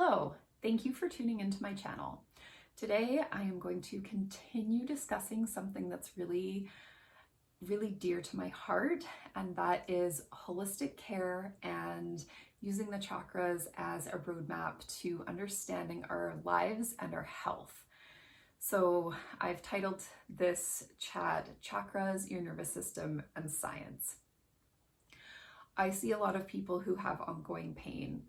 Hello, thank you for tuning into my channel. Today I am going to continue discussing something that's really dear to my heart, and that is holistic care and using the chakras as a roadmap to understanding our lives and our health. So I've titled this chat, Chakras, Your Nervous System and Science. I see a lot of people who have ongoing pain.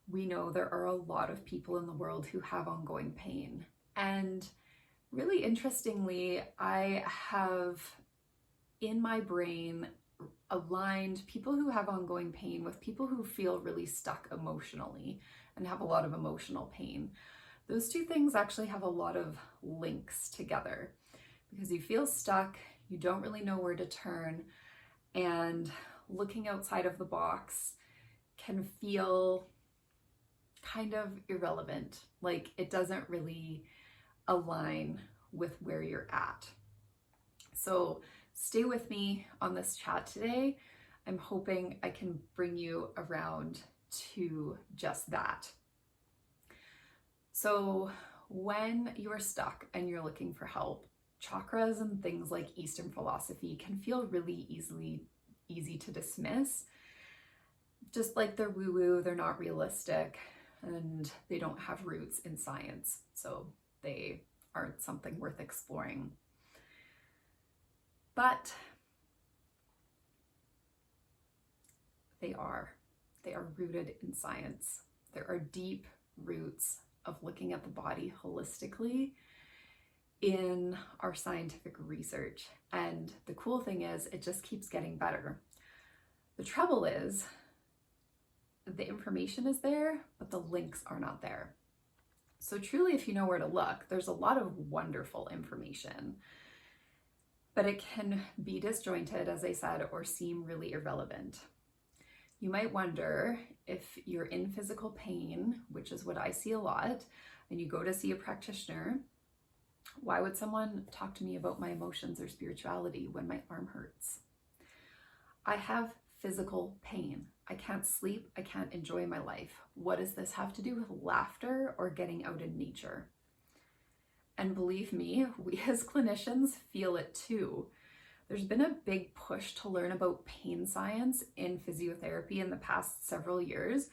We know there are a lot of people in the world who have ongoing pain. And really interestingly, I have in my brain aligned people who have ongoing pain with people who feel really stuck emotionally and have a lot of emotional pain. Those two things actually have a lot of links together because you feel stuck, you don't really know where to turn, and looking outside of the box can feel kind of irrelevant, like it doesn't really align with where you're at. So stay with me on this chat today. I'm hoping I can bring you around to just that. So when you are stuck and you're looking for help, chakras and things like Eastern philosophy can feel really easy to dismiss. Just like they're woo-woo, they're not realistic, and they don't have roots in science, so they aren't something worth exploring. But they are rooted in science. There are deep roots of looking at the body holistically in our scientific research. And the cool thing is, it just keeps getting better. The trouble is, the information is there, but the links are not there. So truly, if you know where to look, there's a lot of wonderful information, but it can be disjointed, as I said, or seem really irrelevant. You might wonder if you're in physical pain, which is what I see a lot, and you go to see a practitioner, why would someone talk to me about my emotions or spirituality when my arm hurts? I have physical pain. I can't sleep. I can't enjoy my life. What does this have to do with laughter or getting out in nature? And believe me, we as clinicians feel it too. There's been a big push to learn about pain science in physiotherapy in the past several years,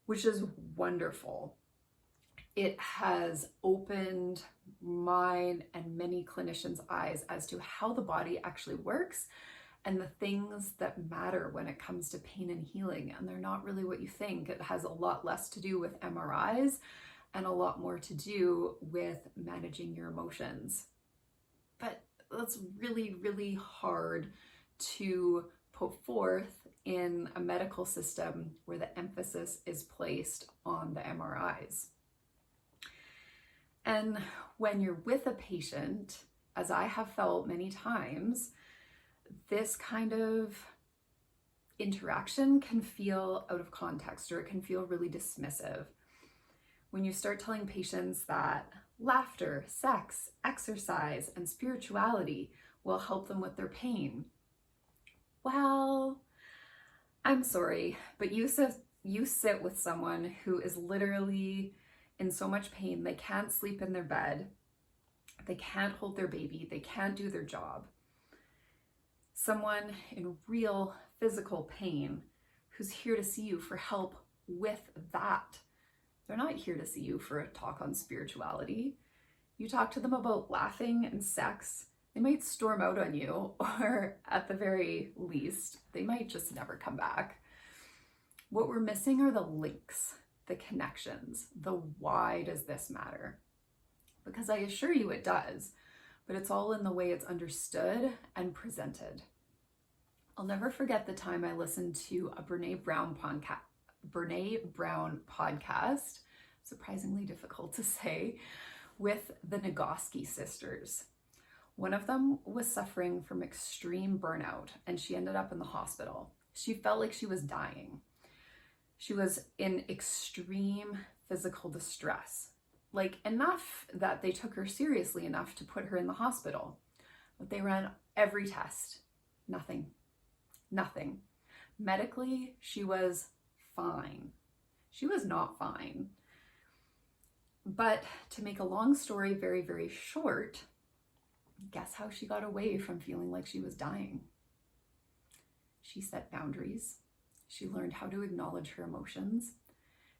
which is wonderful. It has opened mine and many clinicians' eyes as to how the body actually works and the things that matter when it comes to pain and healing. And they're not really what you think. It has a lot less to do with MRIs and a lot more to do with managing your emotions. But that's really hard to put forth in a medical system where the emphasis is placed on the MRIs. And when you're with a patient, as I have felt many times, this kind of interaction can feel out of context, or it can feel really dismissive. When you start telling patients that laughter, sex, exercise, and spirituality will help them with their pain, well, I'm sorry, but you sit with someone who is literally in so much pain, they can't sleep in their bed, they can't hold their baby, they can't do their job. Someone in real physical pain who's here to see you for help with that. They're not here to see you for a talk on spirituality. You talk to them about laughing and sex, they might storm out on you, or at the very least, they might just never come back. What we're missing are the links, the connections, the why does this matter? Because I assure you it does, but it's all in the way it's understood and presented. I'll never forget the time I listened to a Brené Brown podcast, surprisingly difficult to say, with the Nagoski sisters. One of them was suffering from extreme burnout, and she ended up in the hospital. She felt like she was dying. She was in extreme physical distress, like enough that they took her seriously enough to put her in the hospital. But they ran every test, nothing. Medically, she was fine. She was not fine. But to make a long story very, very short, guess how she got away from feeling like she was dying? She set boundaries. She learned how to acknowledge her emotions.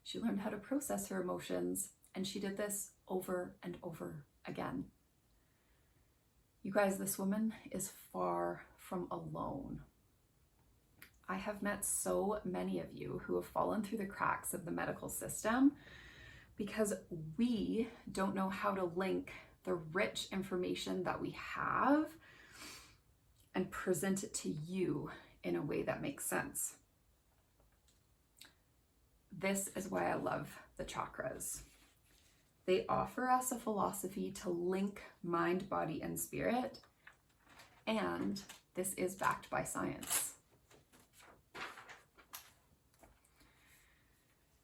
She learned how to process her emotions, and she did this over and over again. You guys, this woman is far from alone. I have met so many of you who have fallen through the cracks of the medical system because we don't know how to link the rich information that we have and present it to you in a way that makes sense. This is why I love the chakras. They offer us a philosophy to link mind, body, and spirit, and this is backed by science.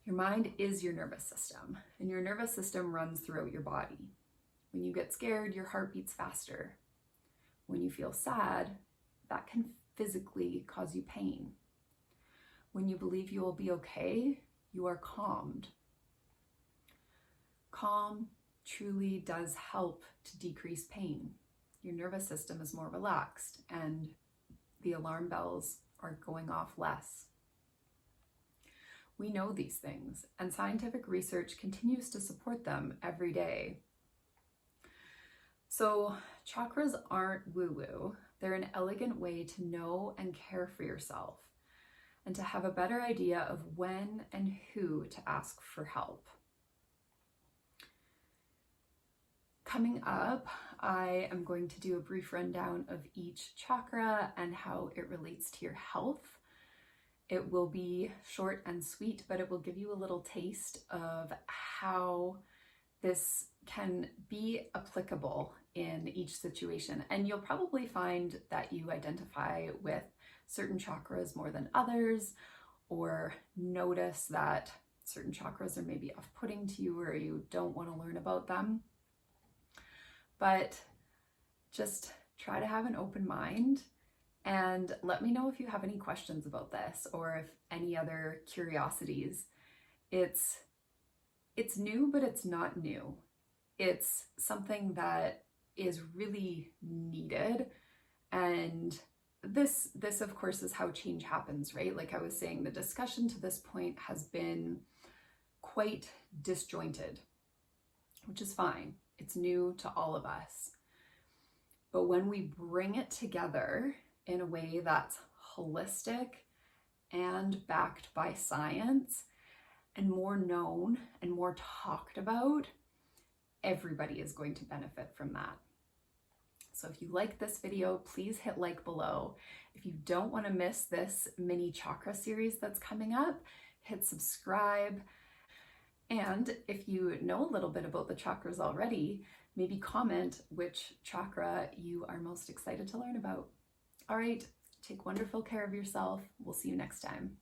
Your mind is your nervous system, and your nervous system runs throughout your body. When you get scared, your heart beats faster. When you feel sad, that can physically cause you pain. When you believe you will be okay, you are calmed. Calm truly does help to decrease pain. Your nervous system is more relaxed and the alarm bells are going off less. We know these things, and scientific research continues to support them every day. So chakras aren't woo-woo. They're an elegant way to know and care for yourself and to have a better idea of when and who to ask for help. Coming up, I am going to do a brief rundown of each chakra and how it relates to your health. It will be short and sweet, but it will give you a little taste of how this can be applicable in each situation. And you'll probably find that you identify with certain chakras more than others, or notice that certain chakras are maybe off-putting to you or you don't want to learn about them. But just try to have an open mind and let me know if you have any questions about this or if any other curiosities. It's new, but it's not new. It's something that is really needed. And this of course is how change happens, right? Like I was saying, the discussion to this point has been quite disjointed, which is fine. It's new to all of us. But when we bring it together in a way that's holistic and backed by science and more known and more talked about, everybody is going to benefit from that. So if you like this video, please hit like below. If you don't want to miss this mini chakra series that's coming up, hit subscribe. And if you know a little bit about the chakras already, maybe comment which chakra you are most excited to learn about. All right, take wonderful care of yourself. We'll see you next time.